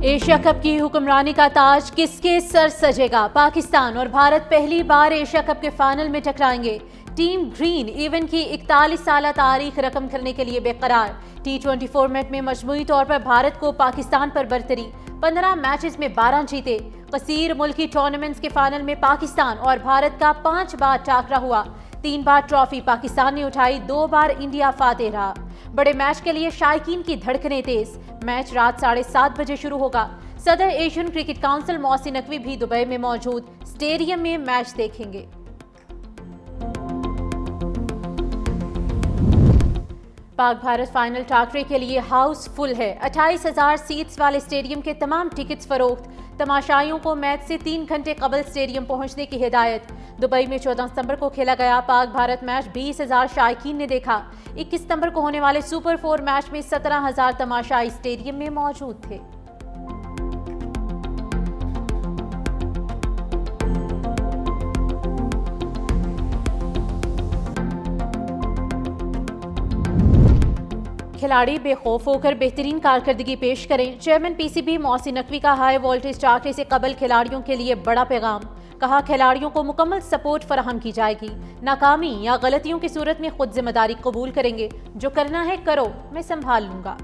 Asia cup کی حکمرانی کا تاج کس کے سر سجے گا؟ پاکستان اور بھارت پہلی بار ایشیا کپ کے فائنل میں ٹکرائیں گے۔ ٹیم گرین ایونٹ کی 41 سالہ تاریخ رقم کرنے کے لیے بے قرار۔ T20 فارمیٹ میں مجموعی طور پر بھارت کو پاکستان پر برتری، 15 میچز میں 12 جیتے۔ قصیر ملکی ٹورنامنٹس کے فائنل میں پاکستان اور بھارت کا 5 بار ٹاکرا ہوا، 3 بار ٹرافی پاکستان نے اٹھائی، 2 بار انڈیا فاتح رہا۔ بڑے میچ کے لیے شائقین کی دھڑکنیں تیز۔ میچ رات 7:30 بجے شروع ہوگا۔ صدر Asian cricket council Mohsin Naqvi بھی دبئی میں موجود، اسٹیڈیم میں میچ دیکھیں گے۔ پاک بھارت فائنل ٹاکرے کے لیے ہاؤس فل ہے۔ 28,000 سیٹس والے اسٹیڈیم کے تمام ٹکٹس فروخت۔ تماشائیوں کو میچ سے 3 گھنٹے قبل اسٹیڈیم پہنچنے کی ہدایت۔ دبئی میں 14 ستمبر کو کھیلا گیا پاک بھارت میچ 20,000 شائقین نے دیکھا۔ 21 ستمبر کو ہونے والے سپر 4 میچ میں 17,000 تماشائی اسٹیڈیم میں موجود تھے۔ کھلاڑی بے خوف ہو کر بہترین کارکردگی پیش کریں۔ چیئرمین PCB محسن نقوی کا ہائی وولٹیج ٹاکرے سے قبل کھلاڑیوں کے لیے بڑا پیغام۔ کہا کھلاڑیوں کو مکمل سپورٹ فراہم کی جائے گی۔ ناکامی یا غلطیوں کی صورت میں خود ذمہ داری قبول کریں گے۔ جو کرنا ہے کرو، میں سنبھال لوں گا۔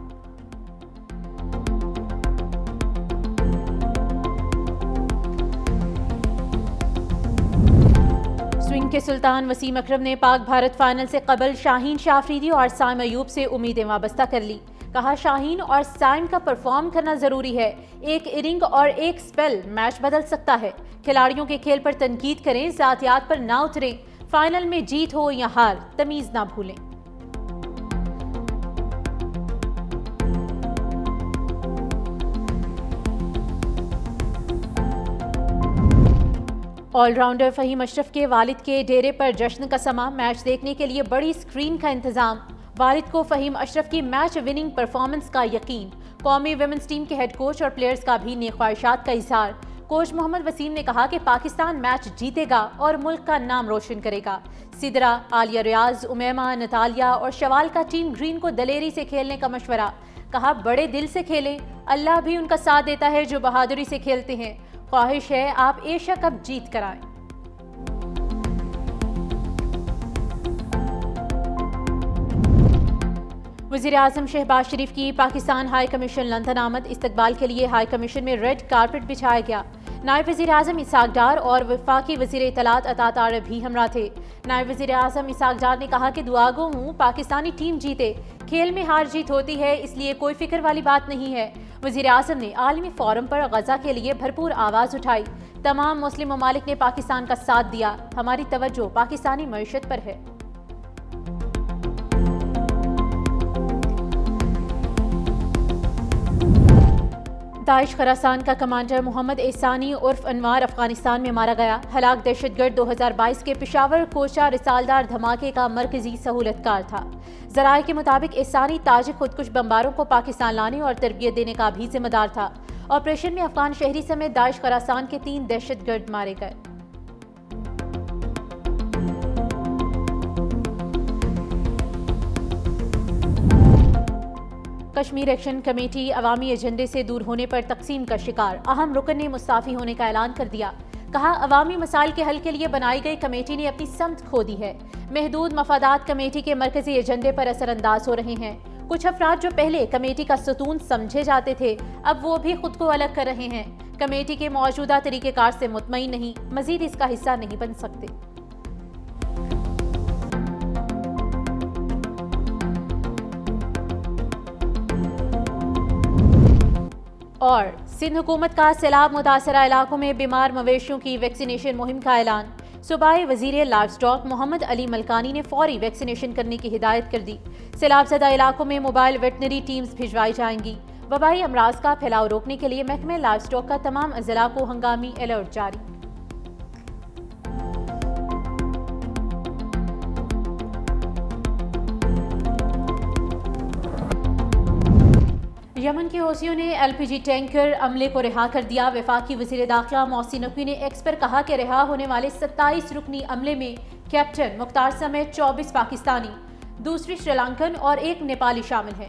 سوئنگ کے سلطان وسیم اکرم نے پاک بھارت فائنل سے قبل شاہین شاہ آفریدی اور سائم ایوب سے امیدیں وابستہ کر لی۔ کہا شاہین اور سائم کا پرفارم کرنا ضروری ہے، ایک اننگ اور ایک سپیل میچ بدل سکتا ہے۔ کھلاڑیوں کے کھیل پر تنقید کریں، ذاتیات پر نہ اتریں۔ فائنل میں جیت ہو یا ہار، تمیز نہ بھولیں۔ آل راؤنڈر فہیم اشرف کے والد کے ڈیرے پر جشن کا سماں، میچ دیکھنے کے لیے بڑی سکرین کا انتظام۔ والد کو فہیم اشرف کی میچ وننگ پرفارمنس کا یقین۔ قومی ویمنز ٹیم کے ہیڈ کوچ اور پلیئرز کا بھی نیک خواہشات کا اظہار۔ کوچ محمد وسیم نے کہا کہ پاکستان میچ جیتے گا اور ملک کا نام روشن کرے گا۔ سدرا، عالیہ ریاض، امیمہ، نتالیہ اور شوال کا ٹیم گرین کو دلیری سے کھیلنے کا مشورہ۔ کہا بڑے دل سے کھیلیں، اللہ بھی ان کا ساتھ دیتا ہے جو بہادری سے کھیلتے ہیں۔ خواہش ہے آپ ایشیا کپ جیت کر آئیں۔ وزیراعظم شہباز شریف کی پاکستان ہائی کمیشن لندن آمد۔ استقبال کے لیے ہائی کمیشن میں ریڈ کارپٹ بچھایا گیا۔ نائب وزیر اعظم اسحاق ڈار اور وفاقی وزیر اطلاعات عطا طارق بھی ہمراہ تھے۔ نائب وزیر اعظم اسحاق ڈار نے کہا کہ دعا گو ہوں پاکستانی ٹیم جیتے۔ کھیل میں ہار جیت ہوتی ہے، اس لیے کوئی فکر والی بات نہیں ہے۔ وزیر اعظم نے عالمی فورم پر غزہ کے لیے بھرپور آواز اٹھائی۔ تمام مسلم ممالک نے پاکستان کا ساتھ دیا۔ ہماری توجہ پاکستانی معیشت پر ہے۔ داعش خراسان کا کمانڈر محمد احسانی عرف انوار افغانستان میں مارا گیا۔ ہلاک دہشت گرد 2022 کے پشاور کوچہ رسالدار دھماکے کا مرکزی سہولت کار تھا۔ ذرائع کے مطابق احسانی تاجک خودکش بمباروں کو پاکستان لانے اور تربیت دینے کا بھی ذمہ دار تھا۔ آپریشن میں افغان شہری سمیت داعش خراسان کے 3 دہشت گرد مارے گئے۔ کشمیر ایکشن کمیٹی عوامی ایجنڈے سے دور ہونے پر تقسیم کا شکار، اہم رکن نے مستعفی ہونے کا اعلان کر دیا۔ کہا عوامی مسائل کے حل کے لیے بنائی گئی کمیٹی نے اپنی سمت کھو دی ہے۔ محدود مفادات کمیٹی کے مرکزی ایجنڈے پر اثر انداز ہو رہے ہیں۔ کچھ افراد جو پہلے کمیٹی کا ستون سمجھے جاتے تھے اب وہ بھی خود کو الگ کر رہے ہیں۔ کمیٹی کے موجودہ طریقہ کار سے مطمئن نہیں، مزید اس کا حصہ نہیں بن سکتے۔ اور سندھ حکومت کا سیلاب متاثرہ علاقوں میں بیمار مویشیوں کی ویکسینیشن مہم کا اعلان۔ صوبائی وزیر لائف سٹاک محمد علی ملکانی نے فوری ویکسینیشن کرنے کی ہدایت کر دی۔ سیلاب زدہ علاقوں میں موبائل ویٹنری ٹیمز بھجوائی جائیں گی۔ وبائی امراض کا پھیلاؤ روکنے کے لیے محکمہ لائف سٹاک کا تمام اضلاع کو ہنگامی الرٹ جاری۔ یمن کے حوثیوں نے LPG ٹینکر عملے کو رہا کر دیا۔ وفاقی وزیر داخلہ محسن نقوی نے ایکس پر کہا کہ رہا ہونے والے 27 رکنی عملے میں کیپٹن مختار سمیت 24 پاکستانی، دوسری سری لنکن اور ایک نیپالی شامل ہیں۔